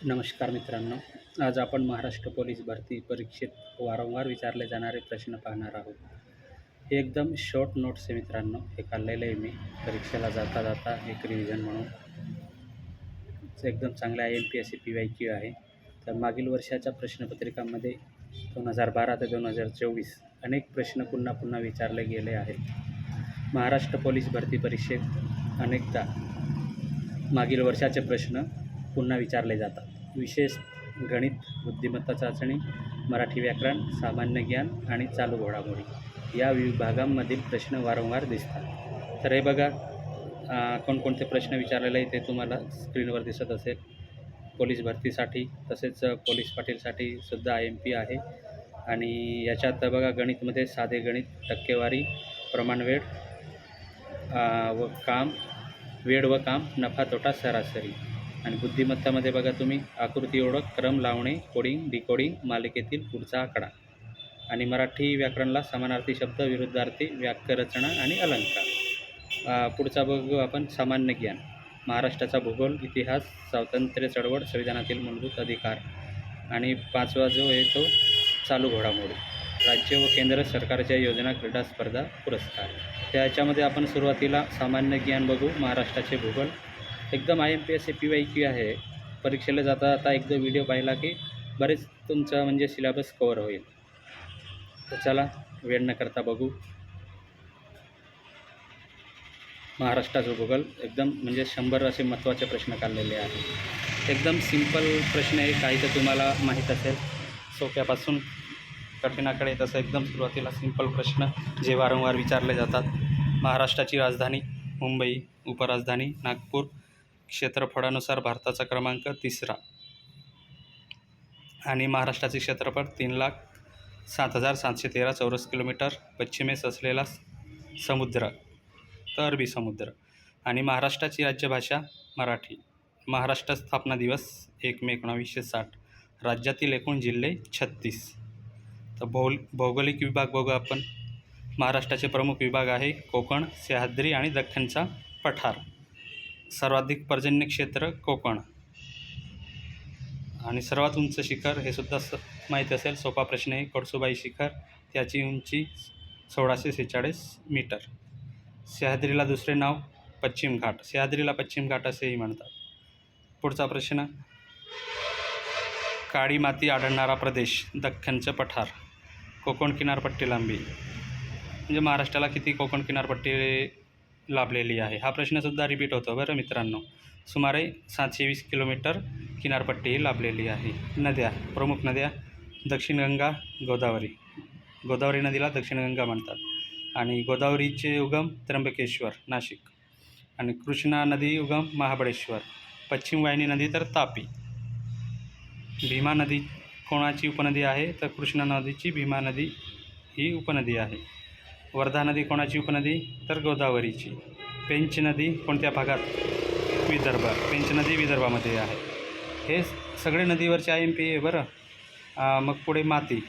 नमस्कार मित्रांनो. आज आपण महाराष्ट्र पोलीस भरती परीक्षेत वारंवार विचारले जाणारे प्रश्न पाहणार आहोत. हे एकदम शॉर्ट नोट्स आहे मित्रांनो. हे काढलेलं आहे मी परीक्षेला जाता जाता एक रिव्हिजन म्हणून. एकदम चांगले IMPSC PYQ आहे. तर मागील वर्षाच्या प्रश्नपत्रिकांमध्ये 2012 ते 2024 अनेक प्रश्न पुन्हा पुन्हा विचारले गेले आहेत. महाराष्ट्र पोलीस भरती परीक्षेत अनेकदा मागील वर्षाचे प्रश्न पुन्हा विचारले जातात. विशेष गणित, बुद्धिमत्ता चाचणी, मराठी व्याकरण, सामान्य ज्ञान आणि चालू घडामोडी या विभागांमधील प्रश्न वारंवार दिसतात. तर हे बघा कोणकोणते प्रश्न विचारलेले आहे ते तुम्हाला स्क्रीनवर दिसत असेल. पोलीस भरतीसाठी तसेच पोलीस पाटीलसाठी सुद्धा IMP आहे. आणि याच्यात बघा गणितमध्ये साधे गणित, टक्केवारी, प्रमाणवेळ व काम, वेळ व काम, नफा तोटा सरासरी. आणि बुद्धिमत्तामध्ये बघा तुम्ही आकृती ओळख, क्रम लावणे, कोडिंग, डिकोडिंग, मालिकेतील पुढचा आकडा. आणि मराठी व्याकरणला समानार्थी शब्द, विरुद्धार्थी, वाक्यरचना आणि अलंकार. पुढचा बघू आपण सामान्य ज्ञान. महाराष्ट्राचा भूगोल, इतिहास, स्वातंत्र्य चळवळ, संविधानातील मूलभूत अधिकार. आणि पाचवा जो आहे तो चालू घडामोडी. राज्य व केंद्र सरकारच्या योजना, क्रीडा स्पर्धा, पुरस्कार. त्याच्यामध्ये आपण सुरुवातीला सामान्य ज्ञान बघू. महाराष्ट्राचे भूगोल एकदम IMPSC PYQ आहे. परीक्षेला जाता जाता एकदा व्हिडिओ पाहिला की बरेच तुमचं म्हणजे सिलेबस कवर होईल. तर चला वेळ न करता बघू. महाराष्ट्राचं भूगोल एकदम म्हणजे 100 असे महत्त्वाचे प्रश्न काढलेले आहेत. एकदम सिंपल प्रश्न आहे. काही तर तुम्हाला माहीत असेल, सोप्यापासून कठीणाकडे. तसं एकदम सुरुवातीला सिंपल प्रश्न जे वारंवार विचारले जातात. महाराष्ट्राची राजधानी मुंबई, उपराजधानी नागपूर, क्षेत्रफळानुसार भारताचा क्रमांक 3रा. आणि महाराष्ट्राचे क्षेत्रफळ 3,07,713 चौरस किलोमीटर. पश्चिमेस असलेला समुद्र तर अरबी समुद्र. आणि महाराष्ट्राची राज्यभाषा मराठी. महाराष्ट्र स्थापना दिवस 1 मे 1960. राज्यातील एकूण जिल्हे 36. तर भौगोलिक विभाग बघू आपण. महाराष्ट्राचे प्रमुख विभाग आहे कोकण, सह्याद्री आणि दख्खनचा पठार. सर्वाधिक पर्जन्य क्षेत्र कोकण. आणि सर्वात उंच शिखर हे सुद्धा माहीत असेल, सोपा प्रश्न आहे, कळसुबाई शिखर. त्याची उंची 1646 मीटर. सह्याद्रीला दुसरे नाव पश्चिम घाट. सह्याद्रीला पश्चिम घाट असेही म्हणतात. पुढचा प्रश्न, काळी माती आढळणारा प्रदेश दख्खनचं पठार. कोकण किनारपट्टी लांबी म्हणजे महाराष्ट्राला किती कोकण किनारपट्टी लाभलेली आहे, हा प्रश्नसुद्धा रिपीट होतो बरं मित्रांनो. सुमारे 720 किलोमीटर किनारपट्टी लाभलेली आहे. नद्या, प्रमुख नद्या दक्षिण गंगा, गोदावरी. गोदावरी नदीला दक्षिण गंगा म्हणतात. आणि गोदावरीचे उगम त्र्यंबकेश्वर, नाशिक. आणि कृष्णा नदी उगम महाबळेश्वर. पश्चिम वाहिनी नदी तर तापी. भीमा नदी कोणाची उपनदी आहे, तर कृष्णा नदीची भीमा नदी ही उपनदी आहे. वर्धा नदी कोणाची उपनदी, तर गोदावरीची. पेंच नदी कोणत्या भागात, विदर्भ. पेंच नदी विदर्भामध्ये आहे. हे सगळे नदीवरचे IMP आहे बरं. मग पुढे माती.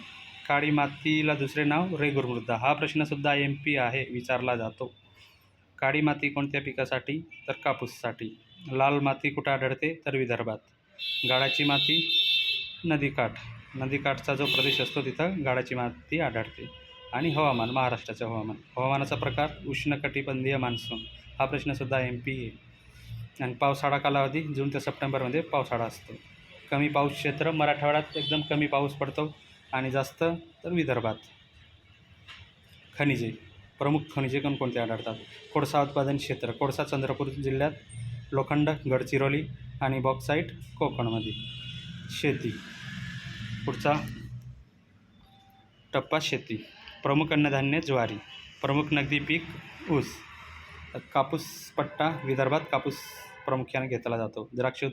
काळी मातीला दुसरे नाव रेगूर मृदा. हा प्रश्नसुद्धा IMP आहे, विचारला जातो. काळी माती कोणत्या पिकासाठी, तर कापूससाठी. लाल माती कुठं आढळते, तर विदर्भात. गाळाची माती नदीकाठ. नदीकाठचा जो प्रदेश असतो तिथं गाळाची माती आढळते. आणि हवामान, महाराष्ट्राचं हवामान. हवामानाचा प्रकार उष्णकटिबंधीय मान्सून. हा प्रश्नसुद्धा IMP आहे. आणि पावसाळा कालावधी जून ते सप्टेंबरमध्ये पावसाळा असतो. कमी पाऊस क्षेत्र मराठवाड्यात एकदम कमी पाऊस पडतो आणि जास्त तर विदर्भात. खनिजे, प्रमुख खनिजे कोणकोणते आढळतात. कोळसा उत्पादन क्षेत्र. कोळसा चंद्रपूर जिल्ह्यात, लोखंड गडचिरोली आणि बॉक्साईट कोकणमध्ये. शेती, पुढचा टप्पा शेती. प्रमुख अन्नधान्य ज्वारी. प्रमुख नगदी पीक ऊस. कापूस पट्टा विदर्भात कापूस प्रामुख्याने घेतला जातो. द्राक्ष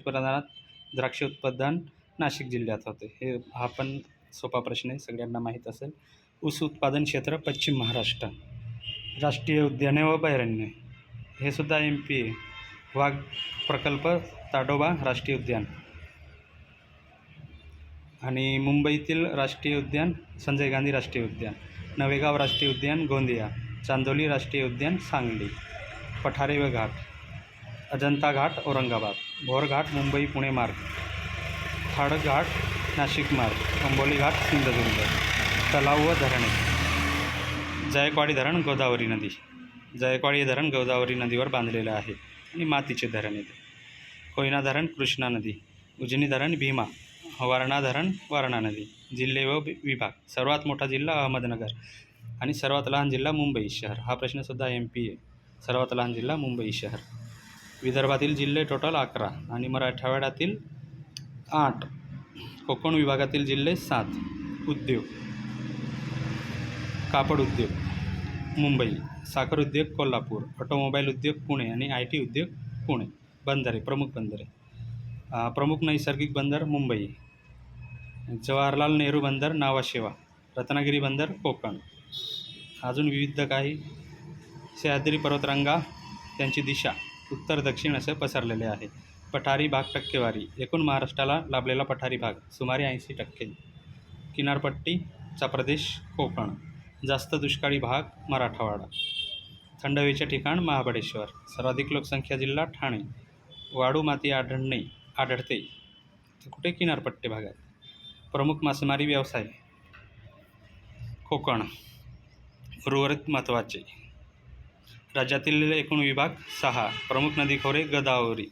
उत्पादन नाशिक जिल्ह्यात होते. हा पण सोपा प्रश्न आहे, सगळ्यांना माहीत असेल. ऊस उत्पादन क्षेत्र पश्चिम महाराष्ट्र. राष्ट्रीय उद्याने व अभयारण्य हे सुद्धा IMP आहे. वाघ प्रकल्प ताडोबा राष्ट्रीय उद्यान. आणि मुंबईतील राष्ट्रीय उद्यान संजय गांधी राष्ट्रीय उद्यान. नवेगाव राष्ट्रीय उद्यान गोंदिया. चांदोली राष्ट्रीय उद्यान सांगली. पठारे व घाट. अजंता घाट औरंगाबाद. भोर घाट मुंबई पुणे मार्ग. थाडघाट नाशिक मार्ग, अंबोली घाट सिंधुदुर्ग, तलाव व धरणे. जायकवाडी धरण गोदावरी नदी. जायकवाडी हे धरण गोदावरी नदीवर बांधलेलं आहे आणि मातीचे धरण येते. कोयना धरण कृष्णा नदी. उजनी धरण भीमा. वारणा धरण वारणा नदी. जिल्हे व विभाग. सर्वात मोठा जिल्हा अहमदनगर आणि सर्वात लहान जिल्हा मुंबई शहर. हा प्रश्नसुद्धा MP आहे. सर्वात लहान जिल्हा मुंबई शहर. विदर्भातील जिल्हे टोटल 11 आणि मराठवाड्यातील 8. कोकण विभागातील जिल्हे 7. उद्योग. कापड उद्योग मुंबई. साखर उद्योग कोल्हापूर. ऑटोमोबाईल उद्योग पुणे आणि IT उद्योग पुणे. बंदरे. प्रमुख बंदरे. प्रमुख नैसर्गिक बंदर मुंबई. जवाहरलाल नेहरू बंदर नावाशेवा. रत्नागिरी बंदर कोकण. अजून विविध काही. सह्याद्री पर्वतरांगा त्यांची दिशा उत्तर दक्षिण असे पसरलेले आहे. पठारी भाग टक्केवारी. एकूण महाराष्ट्राला लाभलेला पठारी भाग सुमारे 80%. किनारपट्टीचा प्रदेश कोकण. जास्त दुष्काळी भाग मराठवाडा. थंड हवेचे ठिकाण महाबळेश्वर. सर्वाधिक लोकसंख्या जिल्हा ठाणे. वाळू माती आढळते कुठे? किनारपट्टी भागात. प्रमुख मासेमारी व्यवसाय कोकण. उर्वरित महत्त्वाचे. राज्यातील एकूण विभाग 6. प्रमुख नदीखोरे गोदावरी.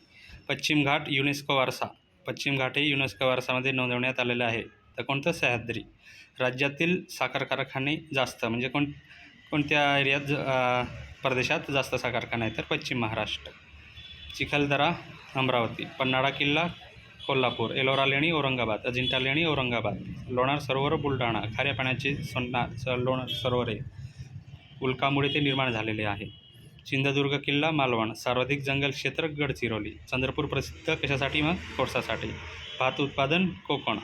पश्चिम घाट युनेस्को वारसा. पश्चिम घाट हे युनेस्को वारसामध्ये नोंदवण्यात आलेले आहे. तर कोणतं? सह्याद्री. राज्यातील साखर कारखाने जास्त म्हणजे कोणत्या एरियात प्रदेशात जास्त साखर कारखाने आहेत? तर पश्चिम महाराष्ट्र. चिखलदरा अमरावती. पन्हाळा किल्ला कोल्हापूर. एलोरा लेणी औरंगाबाद. अजिंठा लेणी औरंगाबाद. लोणार सरोवर बुलढाणा. खाऱ्या पाण्याचे लोणार सरोवर आहे. उल्कामुळे ते निर्माण झालेले आहे. सिंधुदुर्ग किल्ला मालवण. सर्वाधिक जंगल क्षेत्र गडचिरोली. चंद्रपूर प्रसिद्ध कशासाठी? मग कोळसासाठी. भात उत्पादन कोकण.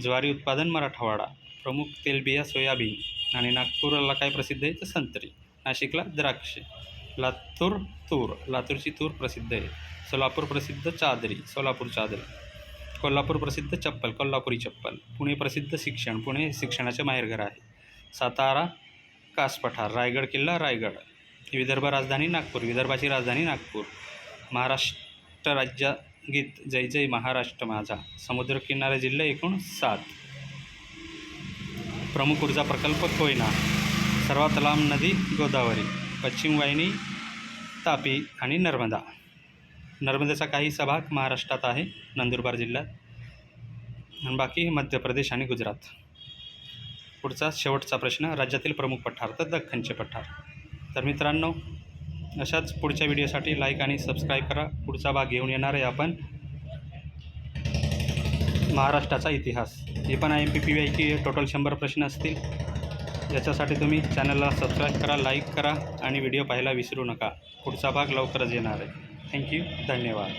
ज्वारी उत्पादन मराठवाडा. प्रमुख तेलबिया सोयाबीन. आणि नागपूरला काय प्रसिद्ध आहे? तर संत्री. नाशिकला द्राक्षे. लातूर तूर. लातूरची तूर प्रसिद्ध आहे. सोलापूर प्रसिद्ध चादरी. सोलापूर चादरी. कोल्हापूर प्रसिद्ध चप्पल. कोल्हापुरी चप्पल. पुणे प्रसिद्ध शिक्षण. पुणे शिक्षणाचे माहेरघर आहे. सातारा कास पठार. रायगड किल्ला रायगड. विदर्भ राजधानी नागपूर. विदर्भाची राजधानी नागपूर. महाराष्ट्र राज्यगीत जय जय महाराष्ट्र माझा. समुद्रकिनारे जिल्हे एकूण 7. प्रमुख ऊर्जा प्रकल्प कोयना. सर्वात लांब नदी गोदावरी. पश्चिम वाहिनी तापी आणि नर्मदा. नर्मदेचा काहीसा भाग महाराष्ट्रात आहे, नंदुरबार जिल्ह्यात, आणि बाकी मध्य प्रदेश आणि गुजरात. पुढचा शेवटचा प्रश्न. राज्यातील प्रमुख पठार. तर दख्खनचे पठार. तर मित्रांनो, अशाच पुढच्या व्हिडिओसाठी लाईक आणि सबस्क्राईब करा. पुढचा भाग घेऊन येणार आहे आपण महाराष्ट्राचा इतिहास. हे पण IMP-PYQ टोटल 100 प्रश्न असतील. याच्यासाठी तुम्ही चॅनलला सबस्क्राईब करा, लाईक करा आणि व्हिडिओ पाहायला विसरू नका. पुढचा भाग लवकरच येणार आहे. थँक्यू. धन्यवाद.